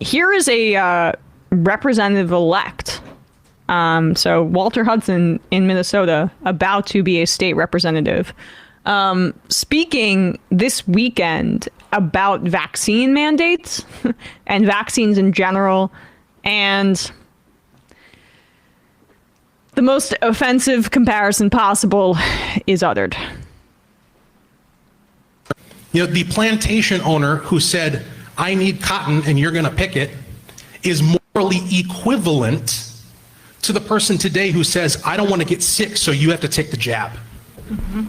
Here is a representative-elect. So Walter Hudson in Minnesota, about to be a state representative, speaking this weekend about vaccine mandates and vaccines in general, and the most offensive comparison possible is uttered. You know, the plantation owner who said, "I need cotton and you're going to pick it," is morally equivalent to the person today who says, "I don't want to get sick, so you have to take the jab." Mm-hmm.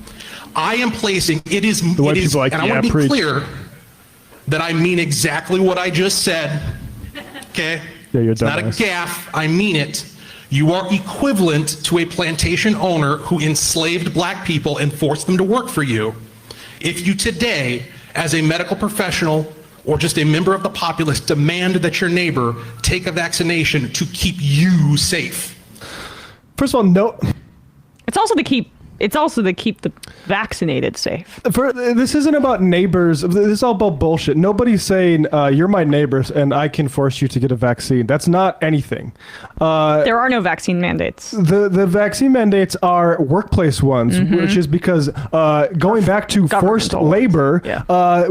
I am placing, it is, and I want to be clear that I mean exactly what I just said, okay? Yeah, you're it's not a gaffe, I mean it. You are equivalent to a plantation owner who enslaved black people and forced them to work for you. If you today, as a medical professional or just a member of the populace, demand that your neighbor take a vaccination to keep you safe. First of all, no. It's also to keep the vaccinated safe. This isn't about neighbors. This is all about bullshit. Nobody's saying, you're my neighbors and I can force you to get a vaccine. That's not anything. There are no vaccine mandates. The vaccine mandates are workplace ones, which is because going back to forced labor,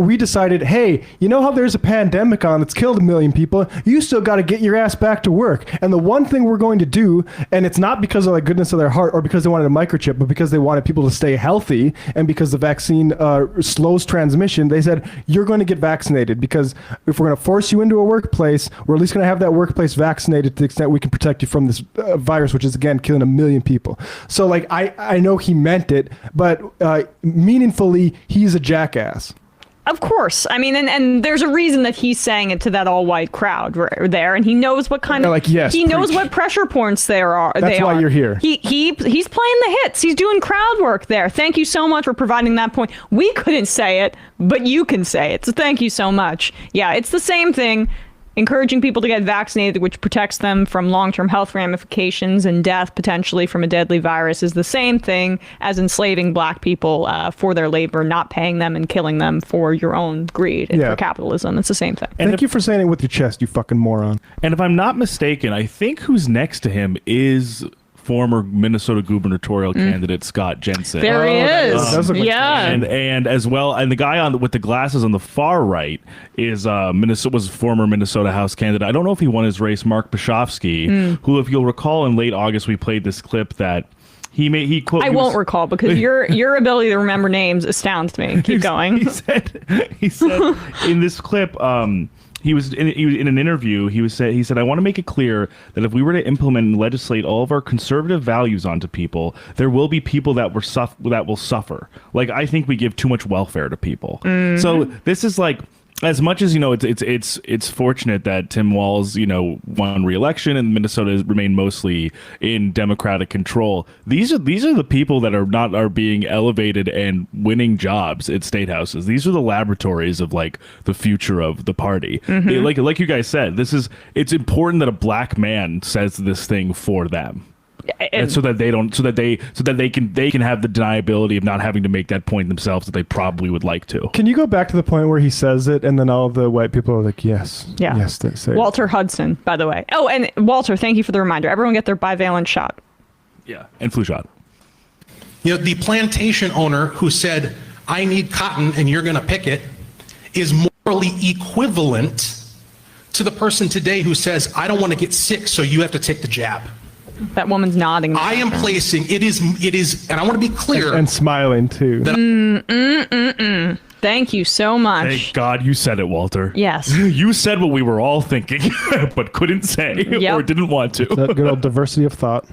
we decided, hey, you know how there's a pandemic on that's killed 1 million people? You still got to get your ass back to work. And the one thing we're going to do, and it's not because of the goodness of their heart or because they wanted a microchip, but because they wanted people to stay healthy, and because the vaccine slows transmission, they said, you're going to get vaccinated, because if we're going to force you into a workplace, we're at least going to have that workplace vaccinated to the extent we can protect you from this virus, which is, again, killing 1 million people. So, like, I know he meant it, but meaningfully, he's a jackass. Of course. I mean, and there's a reason that he's saying it to that all-white crowd there, and he knows what kind of he knows what pressure points there are. That's why you're here. He's playing the hits. He's doing crowd work there. Thank you so much for providing that point. We couldn't say it, but you can say it. So thank you so much. Yeah, it's the same thing. Encouraging people to get vaccinated, which protects them from long-term health ramifications and death potentially from a deadly virus, is the same thing as enslaving black people for their labor, not paying them and killing them for your own greed and for capitalism. It's the same thing. And thank you for saying it with your chest, you fucking moron. And if I'm not mistaken, I think who's next to him is former Minnesota gubernatorial candidate Scott Jensen. There he is. And as well, and the guy with the glasses on the far right is was former Minnesota House candidate. I don't know if he won his race, Mark Bashofsky, who, if you'll recall, in late August we played this clip that he quote. I won't recall, because your ability to remember names astounds me. Keep going. He said in this clip. He was in an interview. He said, "I want to make it clear that if we were to implement and legislate all of our conservative values onto people, there will be people that will suffer. Like, I think we give too much welfare to people. So this is like." As much as, you know, it's fortunate that Tim Walz, you know, won re-election and Minnesota has remained mostly in Democratic control. These are the people that are being elevated and winning jobs at state houses. These are the laboratories of, like, the future of the party. Like you guys said, it's important that a black man says this thing for them. And so that they can have the deniability of not having to make that point themselves that they probably would like to. Can you go back to the point where he says it and then all the white people are like, yes, yes, they say Walter Hudson, by the way. Oh, and Walter, thank you for the reminder. Everyone get their bivalent shot. Yeah, and flu shot. You know, the plantation owner who said, "I need cotton and you're going to pick it," is morally equivalent to the person today who says, "I don't want to get sick, so you have to take the jab." That woman's nodding. I am placing, it is, and I want to be clear. And smiling too. Thank you so much. Thank God you said it, Walter. Yes. You said what we were all thinking, but couldn't say or didn't want to. That good old diversity of thought.